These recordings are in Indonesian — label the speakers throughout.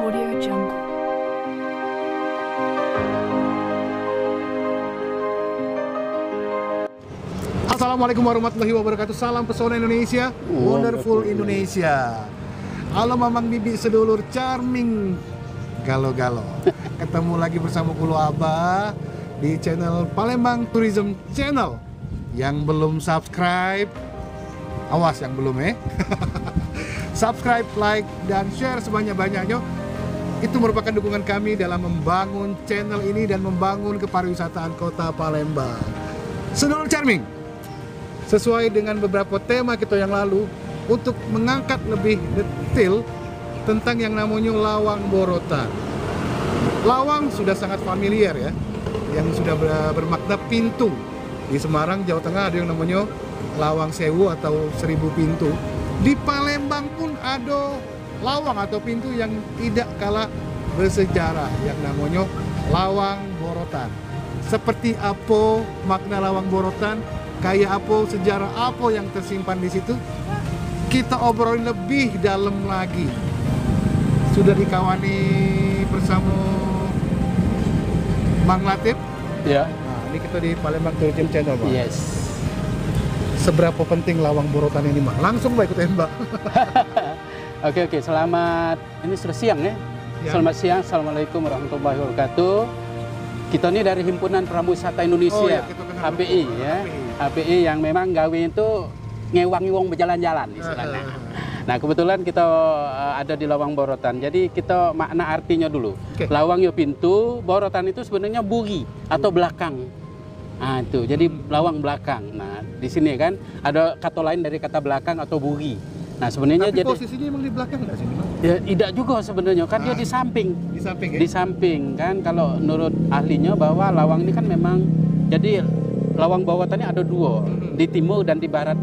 Speaker 1: Audio Jungle.
Speaker 2: Assalamualaikum warahmatullahi wabarakatuh. Salam pesona Indonesia, wonderful Indonesia. Halo mamang bibi sedulur charming galo-galo. Ketemu lagi bersama Kulo Abah di channel Palembang Tourism Channel. Yang belum subscribe, awas yang belum subscribe, like, dan share sebanyak-banyaknya. Itu merupakan dukungan kami dalam membangun channel ini dan membangun kepariwisataan kota Palembang. Sedulur charming, sesuai dengan beberapa tema kita yang lalu, untuk mengangkat lebih detail tentang yang namanya lawang borotan. Lawang sudah sangat familiar ya, yang sudah bermakna pintu. Di Semarang, Jawa Tengah ada yang namanya lawang sewu atau 1000 pintu. Di Palembang pun ada lawang atau pintu yang tidak kalah bersejarah, yang namanya lawang borotan. Seperti apa makna lawang borotan, kayak apa, sejarah apa yang tersimpan di situ, kita obrolin lebih dalam lagi. Sudah dikawani bersama Mang Latif.
Speaker 3: Ya.
Speaker 2: Nah, ini kita di Palembang Tourism Channel, Pak.
Speaker 3: Yes.
Speaker 2: Seberapa penting lawang borotan ini, Mang? Langsung Pak, ikutin Mbak.
Speaker 3: Oke. Selamat. Ini sudah siang ya.
Speaker 2: Ya.
Speaker 3: Selamat siang. Assalamualaikum warahmatullahi wabarakatuh. Kita ini dari Himpunan Pramuwisata Indonesia,
Speaker 2: Oh, ya, kita kenal
Speaker 3: HPI
Speaker 2: dulu.
Speaker 3: ya. HPI yang memang gawe itu ngewangi wong berjalan-jalan istilahnya. Nah, kebetulan kita ada di lawang borotan. Jadi kita makna artinya dulu.
Speaker 2: Oke.
Speaker 3: Lawang yo pintu, borotan itu sebenarnya buri atau belakang. Nah, itu. Jadi lawang belakang. Nah, di sini kan ada kata lain dari kata belakang atau buri. Nah, sebenarnya
Speaker 2: Tapi
Speaker 3: jadi
Speaker 2: posisinya emang di belakang nggak sini, Mang?
Speaker 3: ya tidak juga sebenarnya kan dia di samping.
Speaker 2: Di samping ya?
Speaker 3: Di samping kan, kalau menurut ahlinya bahwa lawang ini kan memang jadi lawang borotannya ada dua, di timur dan di barat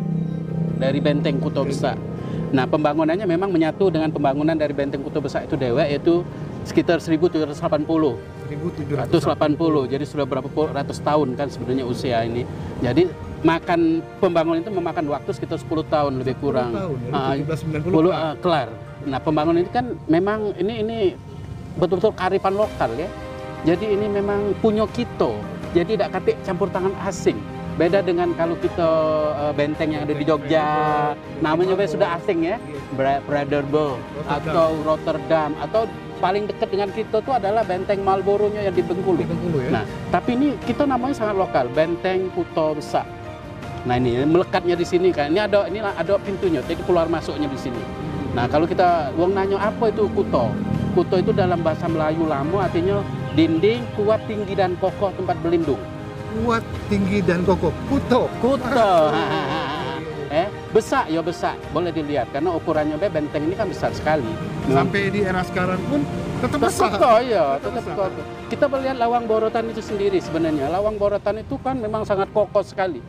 Speaker 3: dari benteng Kuto Besak. Nah, pembangunannya memang menyatu dengan pembangunan dari benteng Kuto Besak itu dewek, yaitu sekitar 1780. 180, jadi sudah berapa ratus tahun kan sebenarnya usia ini. Jadi makan pembangunan itu memakan waktu sekitar 10 tahun lebih kurang.
Speaker 2: 10 tahun, ya, 1790
Speaker 3: kelar. Nah, pembangunan ini kan memang ini betul-betul kearifan lokal ya. Jadi ini memang punya kita. Jadi tidak katik campur tangan asing. Beda dengan kalau kita benteng yang ada di Jogja, namanya sudah asing ya, Brederberg atau Rotterdam, atau paling dekat dengan kita itu adalah benteng Marlborough-nya yang di Bengkulu.
Speaker 2: Ya?
Speaker 3: Nah, tapi ini kita namanya sangat lokal, benteng Kuto Besak. Nah, ini melekatnya di sini kan. Ini ada pintunya, jadi keluar masuknya di sini. Nah, kalau kita wong nanya apa itu Kuto? Kuto itu dalam bahasa Melayu lama artinya dinding kuat, tinggi dan kokoh tempat berlindung.
Speaker 2: Kuat, tinggi, dan kokoh. Kuto.
Speaker 3: Besar ya besar, boleh dilihat karena ukurannya benteng ini kan besar sekali.
Speaker 2: Sampai di era sekarang pun tetap besar.
Speaker 3: Tetap kokoh. Kita melihat lawang borotan itu sendiri sebenarnya. Lawang borotan itu kan memang sangat kokoh sekali.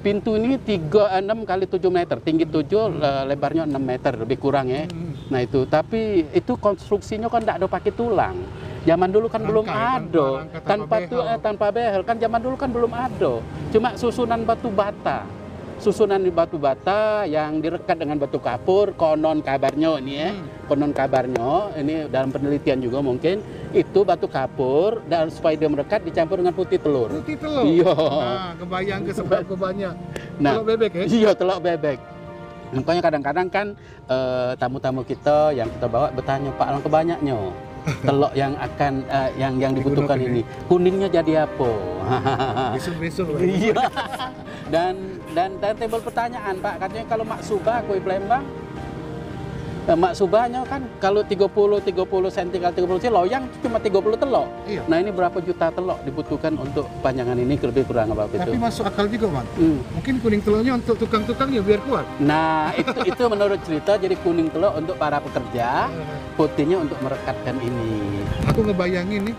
Speaker 3: Pintu ini 36 kali 7 meter, tinggi 7, lebarnya 6 meter lebih kurang ya. Nah itu, tapi itu konstruksinya kan tidak ada pakai tulang. Zaman dulu kan belum ada, tanpa behel kan zaman dulu kan belum ada. Cuma susunan batu bata. Susunan di batu bata yang direkat dengan batu kapur, konon kabarnya ini ya. Konon kabarnya, ini dalam penelitian juga mungkin, itu batu kapur dan supaya dia merekat dicampur dengan putih telur.
Speaker 2: Putih telur?
Speaker 3: Iya.
Speaker 2: Nah, kebayang ke seberapa banyak. Telur bebek ya?
Speaker 3: Iya, telur bebek. Makanya kadang-kadang kan tamu-tamu kita yang kita bawa bertanya, Pak, alangkah banyaknya telur yang akan yang dibutuhkan ini. Kuningnya jadi apa?
Speaker 2: Besok-besok.
Speaker 3: Iya. Dan timbul pertanyaan, Pak, katanya kalau Mak Subah kue Palembang, Mak Subahnya kan kalau 30 cm kali 30 cm loyang cuma 30 telur.
Speaker 2: Iya.
Speaker 3: Nah, ini berapa juta telur dibutuhkan untuk panjangan ini lebih kurang apa itu?
Speaker 2: Tapi masuk akal juga, Bang. Mungkin kuning telurnya untuk tukang-tukangnya biar kuat.
Speaker 3: Nah, itu menurut cerita jadi kuning telur untuk para pekerja, putihnya untuk merekatkan ini.
Speaker 2: Aku ngebayangin nih,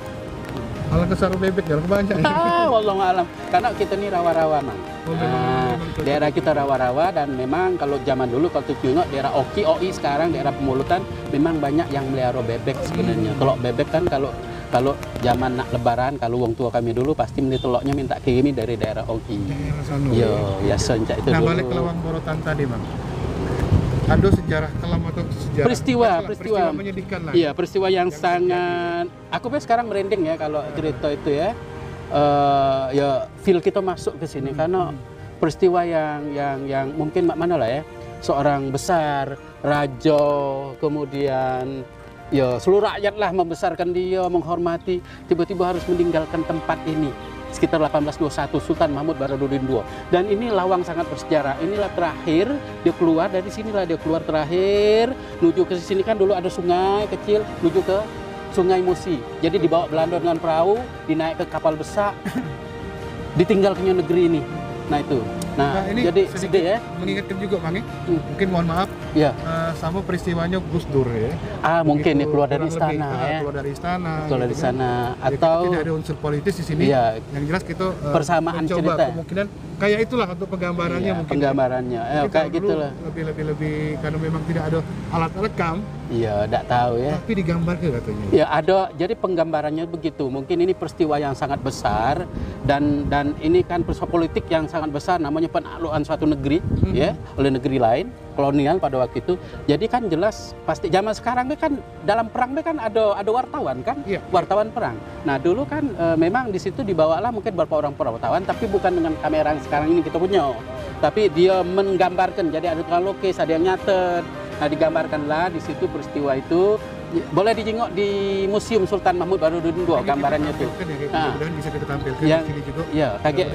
Speaker 2: alangkah saru bebek ya, kebanyakan.
Speaker 3: Wallahu alam. Karena kita ini rawa-rawa, Mang. Daerah kita rawa-rawa dan memang kalau zaman dulu kalau tengok daerah OI sekarang daerah Pemulutan memang banyak yang melihara bebek sebenarnya. Telur bebek kan kalau zaman nak lebaran kalau wong tua kami dulu pasti beli telurnya minta kirimi dari daerah OI.
Speaker 2: Daerah sana.
Speaker 3: Yo, ya sencak itu
Speaker 2: Nah,
Speaker 3: dulu.
Speaker 2: balik ke lawang borotan tadi, Bang. ada sejarah kelam atau sejarah peristiwa menyedihkan lah.
Speaker 3: Iya, peristiwa yang sangat aku sekarang merinding ya kalau cerita itu ya. Ya feel kita masuk ke sini karena peristiwa yang mungkin mana lah ya, seorang besar raja, kemudian ya seluruh rakyat lah membesarkan dia, menghormati, tiba-tiba harus meninggalkan tempat ini sekitar 1821 Sultan Mahmud Badarudin II. Dan ini lawang sangat bersejarah. Inilah terakhir dia keluar dari sinilah dia keluar terakhir menuju ke sini kan dulu ada sungai kecil menuju ke Sungai Musi. Jadi dibawa Belanda dengan perahu, dinaik ke kapal besar, ditinggalkannya negeri ini. Nah itu. Nah
Speaker 2: ini
Speaker 3: jadi sedih ya.
Speaker 2: Mengingatkan juga Mang, mungkin mohon maaf.
Speaker 3: Ya.
Speaker 2: Sama peristiwanya Gus Dur ya.
Speaker 3: Mungkin ya keluar dari istana ya.
Speaker 2: Keluar dari istana.
Speaker 3: Keluar dari
Speaker 2: gitu
Speaker 3: sana
Speaker 2: kan.
Speaker 3: atau
Speaker 2: tidak ada unsur politis di sini.
Speaker 3: Iya.
Speaker 2: Yang jelas kita
Speaker 3: persamaan
Speaker 2: mencoba
Speaker 3: cerita.
Speaker 2: Kemungkinan kayak itulah untuk penggambarannya
Speaker 3: Iya,
Speaker 2: mungkin.
Speaker 3: penggambarannya. Kayak gitulah.
Speaker 2: Lebih karena memang tidak ada alat rekam.
Speaker 3: Iya, enggak tahu ya.
Speaker 2: Tapi digambar ke katanya.
Speaker 3: Ya ada, jadi penggambarannya begitu. Mungkin ini peristiwa yang sangat besar dan ini kan peristiwa politik yang sangat besar, namanya penaklukan suatu negeri ya oleh negeri lain, kolonial pada waktu itu. Jadi kan jelas pasti zaman sekarang kan dalam perang kan ada wartawan kan, wartawan perang. Nah dulu kan memang di situ dibawalah mungkin beberapa orang wartawan, tapi bukan dengan kamera yang sekarang ini kita punya. Tapi dia menggambarkan, jadi ada tukang lukis, ada yang nyatet. Nah digambarkanlah di situ peristiwa itu. Boleh dijengok di Museum Sultan Mahmud Badarudin II gambarannya itu.
Speaker 2: Mudah-mudahan bisa kita tampilkan
Speaker 3: yang,
Speaker 2: di sini juga.
Speaker 3: Iya, kaget.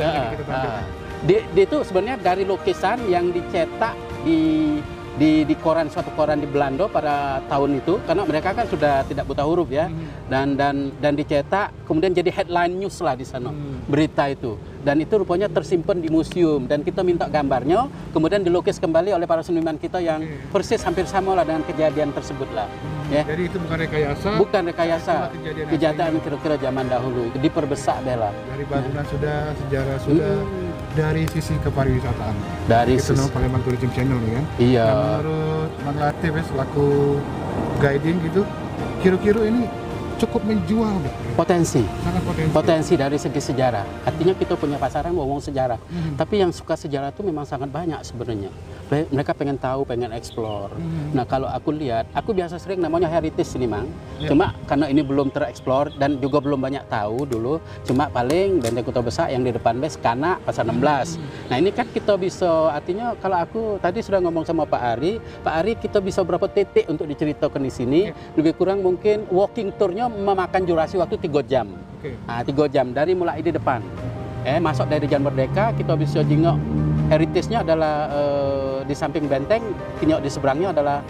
Speaker 3: Di itu sebenarnya dari lukisan yang dicetak di koran, suatu koran di Belanda pada tahun itu, karena mereka kan sudah tidak buta huruf ya, dan dicetak kemudian jadi headline news lah di sana berita itu, dan itu rupanya tersimpan di museum dan kita minta gambarnya kemudian dilukis kembali oleh para seniman kita yang persis hampir sama lah dengan kejadian tersebut lah. Ya.
Speaker 2: Jadi itu bukan rekayasa.
Speaker 3: Bukan rekayasa. Kejadian kira-kira zaman dahulu diperbesar deh lah.
Speaker 2: Dari bangunan sudah, sejarah sudah. Dari sisi kepariwisataan.
Speaker 3: Dari
Speaker 2: kita
Speaker 3: sisi
Speaker 2: Palembang Tourism Channel nih kan.
Speaker 3: Iya.
Speaker 2: Nah, menurut Mang Latif ya, selaku guiding gitu, kira-kira ini cukup menjual, Pak.
Speaker 3: Potensi.
Speaker 2: Sangat potensi.
Speaker 3: Potensi dari segi sejarah. Artinya kita punya pasaran ngomong sejarah. Tapi yang suka sejarah itu memang sangat banyak sebenarnya. Mereka pengen tahu, pengen explore. Nah kalau aku lihat, aku biasa sering namanya heritage ini Mang. Cuma karena ini belum tereksplor dan juga belum banyak tahu dulu. Cuma paling Benteng Kota Besar yang di depan base Kana Pasar 16. Nah ini kan kita bisa, artinya kalau aku tadi sudah ngomong sama Pak Ari kita bisa berapa titik untuk diceritakan di sini. Lebih kurang mungkin walking tournya memakan durasi waktu 3 jam. Nah 3 jam dari mulai di depan. Masuk dari Jalan Merdeka kita bisa jengok. Heritage-nya adalah di samping benteng, kinyok di seberangnya adalah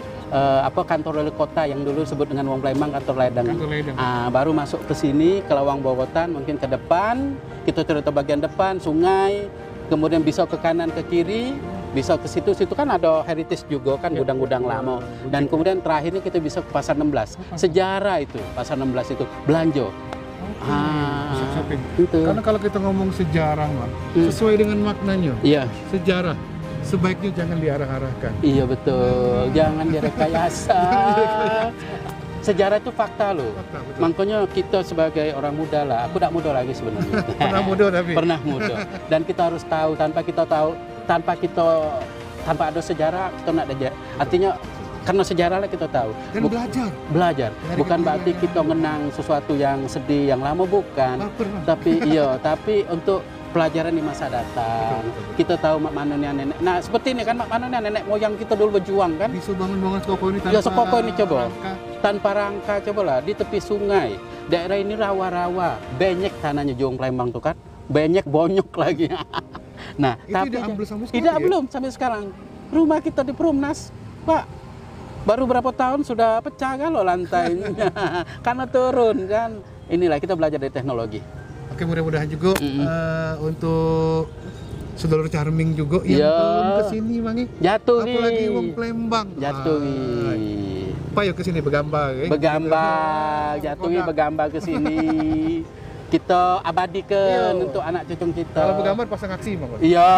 Speaker 3: kantor wali kota yang dulu disebut dengan Wong Palembang, kantor ledeng. Baru masuk ke sini ke Lawang Bowotan, mungkin ke depan, kita cerita bagian depan, sungai, kemudian bisa ke kanan ke kiri, bisa ke situ kan ada heritage juga kan, gudang-gudang lama. Dan kemudian terakhirnya kita bisa ke Pasar 16. Sejarah itu, Pasar 16 itu belanja.
Speaker 2: Itu. Karena kalau kita ngomong sejarah, Bang, sesuai dengan maknanya. Iya. Sejarah sebaiknya jangan diarah-arahkan.
Speaker 3: Iya betul, jangan direkayasa. Sejarah itu fakta loh. Makanya kita sebagai orang muda lah, aku tidak muda lagi sebenarnya.
Speaker 2: Pernah muda tapi.
Speaker 3: Pernah muda. Dan kita harus tahu, tanpa ada sejarah kita tidak ada. Artinya karena sejarah lah kita tahu.
Speaker 2: Dan belajar.
Speaker 3: Bukan berarti kita menang sesuatu yang sedih, yang lama, bukan. Tapi untuk pelajaran di masa datang. Betul. Kita tahu mak mana nenek. Nah seperti ini kan mak mana nenek moyang kita dulu berjuang kan.
Speaker 2: Bisa bangun-bangun sekoko ini tanpa
Speaker 3: sekoko ini coba. Tanpa rangka coba lah di tepi sungai. Daerah ini rawa-rawa, banyak tanahnya Jong Palembang tuh kan. Banyak bonyok lagi. Nah,
Speaker 2: itu
Speaker 3: tapi
Speaker 2: tidak
Speaker 3: belum sampai sekarang. Rumah kita di Perumnas, Pak. Baru berapa tahun sudah pecah kan loh lantainya. Karena turun kan. Inilah kita belajar dari teknologi.
Speaker 2: Oke, mudah-mudahan juga untuk saudara Charming juga yang belum kesini Mangi.
Speaker 3: Jatuhi.
Speaker 2: Apalagi Wong Palembang.
Speaker 3: Jatuhi.
Speaker 2: Pak yuk kesini begambar.
Speaker 3: Begambar, jatuhi begambar kesini. Kita abadikan untuk anak cucu kita.
Speaker 2: Kalau begambar pasang aksi Bang.
Speaker 3: Iya.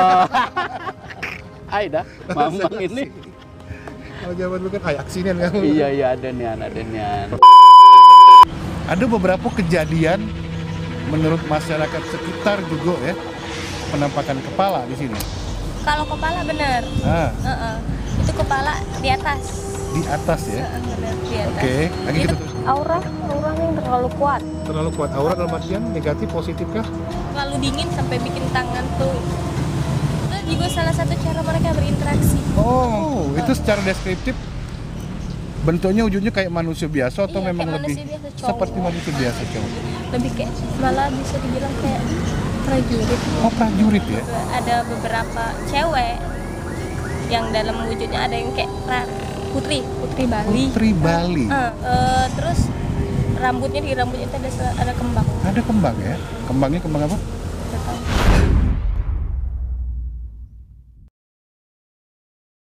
Speaker 3: Aida, Mamang ini.
Speaker 2: Kalau zaman dulu kan aksinya kan.
Speaker 3: Iya ada nih.
Speaker 2: Ada beberapa kejadian menurut masyarakat sekitar juga ya, penampakan kepala di sini.
Speaker 1: Kalau kepala benar. Itu kepala di atas.
Speaker 2: Di atas ya.
Speaker 1: Di atas.
Speaker 2: Oke, lagi
Speaker 1: Itu
Speaker 2: kita tuh.
Speaker 1: auranya yang terlalu kuat.
Speaker 2: Terlalu kuat. Aura dalam artian negatif, positif kah?
Speaker 1: Terlalu dingin sampai bikin tangan tuh. Itu juga salah satu cara mereka berinteraksi.
Speaker 2: Oh, itu secara deskriptif bentuknya wujudnya kayak manusia biasa atau
Speaker 1: Iya,
Speaker 2: memang
Speaker 1: kayak
Speaker 2: lebih
Speaker 1: manusia biasa, cowok.
Speaker 2: seperti manusia biasa cowok?
Speaker 1: Lebih kayak malah bisa dibilang kayak prajurit.
Speaker 2: Oh, prajurit ya?
Speaker 1: Ada beberapa cewek yang dalam wujudnya ada yang kayak putri Bali.
Speaker 2: Putri Bali.
Speaker 1: Terus rambutnya itu ada kembang.
Speaker 2: Ada kembang ya? Kembangnya kembang apa?
Speaker 1: Nggak tahu.